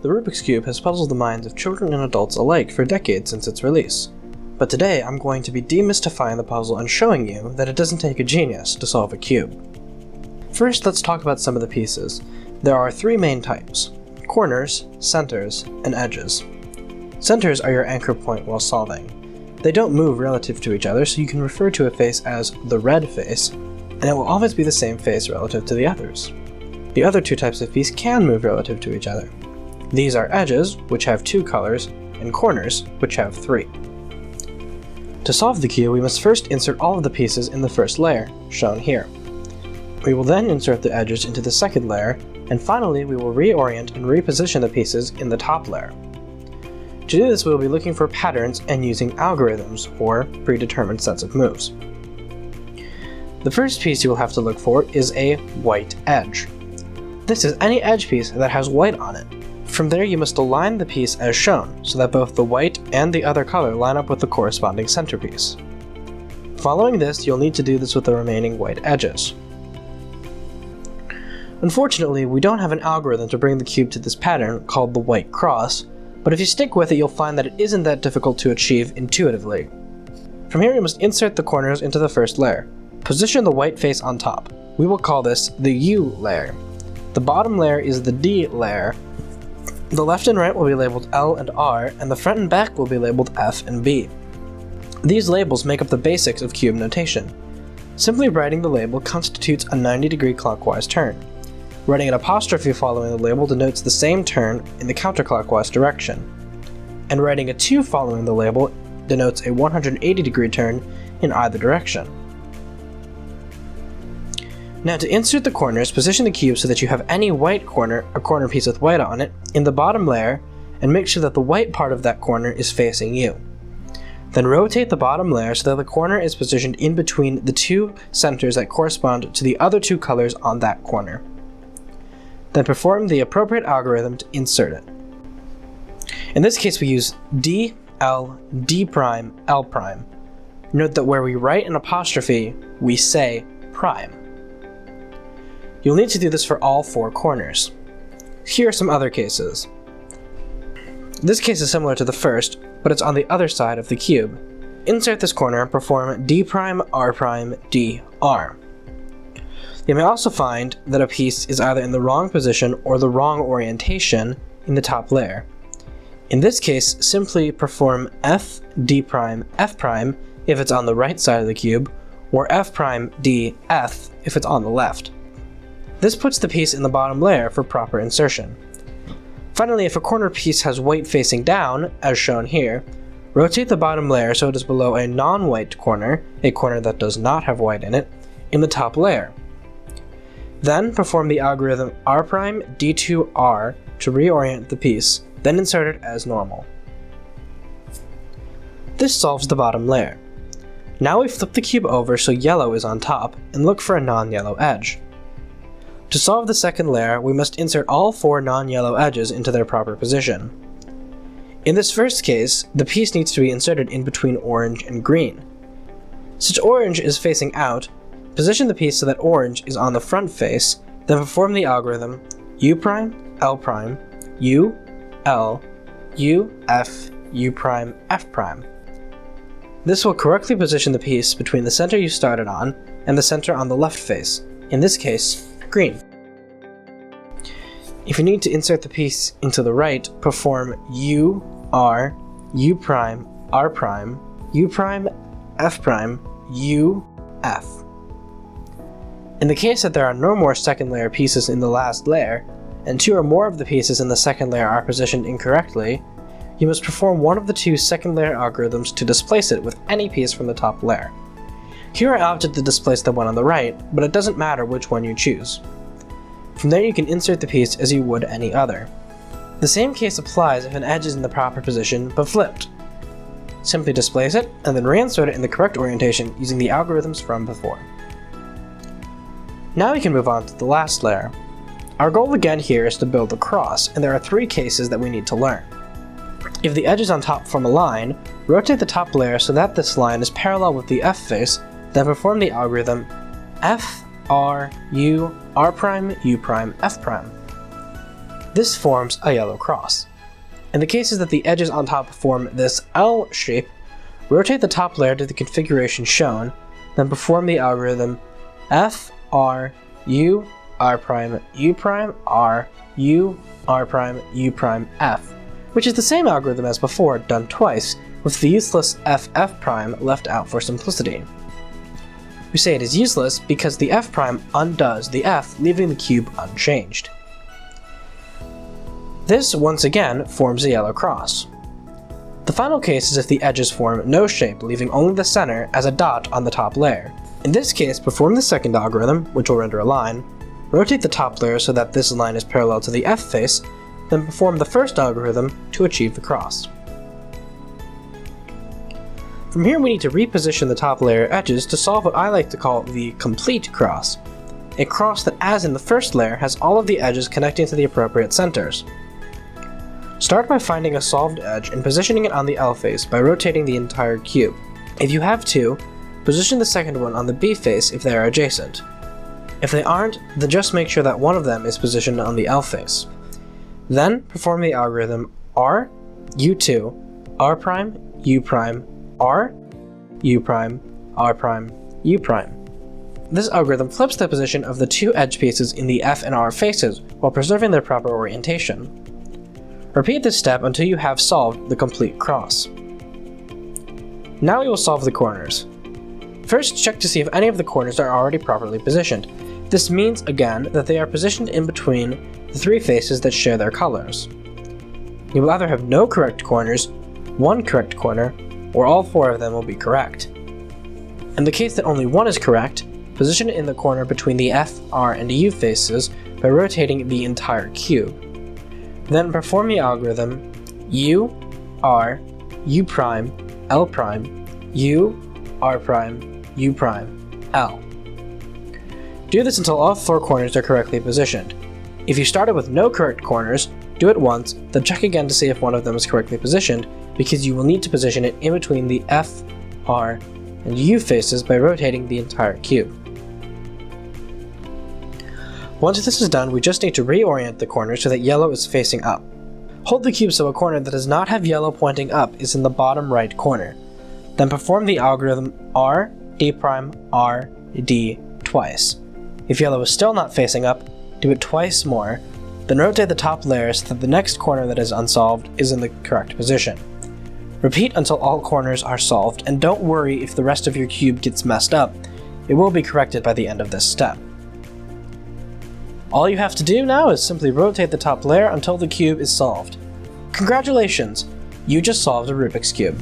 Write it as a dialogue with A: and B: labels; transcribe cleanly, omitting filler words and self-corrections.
A: The Rubik's Cube has puzzled the minds of children and adults alike for decades since its release. But today I'm going to be demystifying the puzzle and showing you that it doesn't take a genius to solve a cube. First, let's talk about some of the pieces. There are three main types: corners, centers, and edges. Centers are your anchor point while solving. They don't move relative to each other, so you can refer to a face as the red face, and it will always be the same face relative to the others. The other two types of piece can move relative to each other. These are edges, which have two colors, and corners, which have three. To solve the cube, we must first insert all of the pieces in the first layer, shown here. We will then insert the edges into the second layer, and finally we will reorient and reposition the pieces in the top layer. To do this, we will be looking for patterns and using algorithms, or predetermined sets of moves. The first piece you will have to look for is a white edge. This is any edge piece that has white on it. From there, you must align the piece as shown, so that both the white and the other color line up with the corresponding centerpiece. Following this, you'll need to do this with the remaining white edges. Unfortunately, we don't have an algorithm to bring the cube to this pattern called the white cross, but if you stick with it, you'll find that it isn't that difficult to achieve intuitively. From here, we must insert the corners into the first layer. Position the white face on top. We will call this the U layer. The bottom layer is the D layer. The left and right will be labeled L and R, and the front and back will be labeled F and B. These labels make up the basics of cube notation. Simply writing the label constitutes a 90-degree clockwise turn. Writing an apostrophe following the label denotes the same turn in the counterclockwise direction. And writing a 2 following the label denotes a 180-degree turn in either direction. Now, to insert the corners, position the cube so that you have any white corner, a corner piece with white on it, in the bottom layer, and make sure that the white part of that corner is facing you. Then rotate the bottom layer so that the corner is positioned in between the two centers that correspond to the other two colors on that corner. Then perform the appropriate algorithm to insert it. In this case, we use D, L, D prime, L prime. Note that where we write an apostrophe, we say prime. You'll need to do this for all four corners. Here are some other cases. This case is similar to the first, but it's on the other side of the cube. Insert this corner and perform D prime, R prime, D, R. You may also find that a piece is either in the wrong position or the wrong orientation in the top layer. In this case, simply perform F, D prime, F prime if it's on the right side of the cube, or F prime, D, F if it's on the left. This puts the piece in the bottom layer for proper insertion. Finally, if a corner piece has white facing down, as shown here, rotate the bottom layer so it is below a non-white corner, a corner that does not have white in it, in the top layer. Then perform the algorithm R prime, D2, R to reorient the piece, then insert it as normal. This solves the bottom layer. Now we flip the cube over so yellow is on top, and look for a non-yellow edge. To solve the second layer, we must insert all four non-yellow edges into their proper position. In this first case, the piece needs to be inserted in between orange and green. Since orange is facing out, position the piece so that orange is on the front face, then perform the algorithm U prime, L prime, U, L, U, F, U prime, F prime. This will correctly position the piece between the center you started on and the center on the left face, in this case, green. If you need to insert the piece into the right, perform U, R, U prime, R prime, U prime, F prime, U, F. In the case that there are no more second layer pieces in the last layer, and two or more of the pieces in the second layer are positioned incorrectly, you must perform one of the two second layer algorithms to displace it with any piece from the top layer. Here I opted to displace the one on the right, but it doesn't matter which one you choose. From there you can insert the piece as you would any other. The same case applies if an edge is in the proper position but flipped. Simply displace it, and then reinsert it in the correct orientation using the algorithms from before. Now we can move on to the last layer. Our goal again here is to build a cross, and there are three cases that we need to learn. If the edges on top form a line, rotate the top layer so that this line is parallel with the F face, then perform the algorithm F, R, U, R prime, U prime, F prime. This forms a yellow cross. In the cases that the edges on top form this L shape, rotate the top layer to the configuration shown, then perform the algorithm F, R, U, R prime, U prime, R, U, R prime, U prime, F, which is the same algorithm as before, done twice, with the useless F, F prime left out for simplicity. We say it is useless because the F prime undoes the F, leaving the cube unchanged. This, once again, forms a yellow cross. The final case is if the edges form no shape, leaving only the center as a dot on the top layer. In this case, perform the second algorithm, which will render a line, rotate the top layer so that this line is parallel to the F face, then perform the first algorithm to achieve the cross. From here we need to reposition the top layer edges to solve what I like to call the complete cross, a cross that, as in the first layer, has all of the edges connecting to the appropriate centers. Start by finding a solved edge and positioning it on the L face by rotating the entire cube. If you have two, position the second one on the B face if they are adjacent. If they aren't, then just make sure that one of them is positioned on the L face. Then perform the algorithm R, U2, R prime, U prime, R, U prime, R prime, U prime. This algorithm flips the position of the two edge pieces in the F and R faces while preserving their proper orientation. Repeat this step until you have solved the complete cross. Now we will solve the corners. First, check to see if any of the corners are already properly positioned. This means, again, that they are positioned in between the three faces that share their colors. You will either have no correct corners, one correct corner, or all four of them will be correct. In the case that only one is correct, position it in the corner between the F, R, and U faces by rotating the entire cube. Then perform the algorithm U, R, U prime, L prime, U, R prime, U prime, L. Do this until all four corners are correctly positioned. If you started with no correct corners, do it once, then check again to see if one of them is correctly positioned, because you will need to position it in between the F, R, and U faces by rotating the entire cube. Once this is done, we just need to reorient the corner so that yellow is facing up. Hold the cube so a corner that does not have yellow pointing up is in the bottom right corner. Then perform the algorithm R, D prime, R, D twice. If yellow is still not facing up, do it twice more, then rotate the top layer so that the next corner that is unsolved is in the correct position. Repeat until all corners are solved, and don't worry if the rest of your cube gets messed up. It will be corrected by the end of this step. All you have to do now is simply rotate the top layer until the cube is solved. Congratulations! You just solved a Rubik's Cube.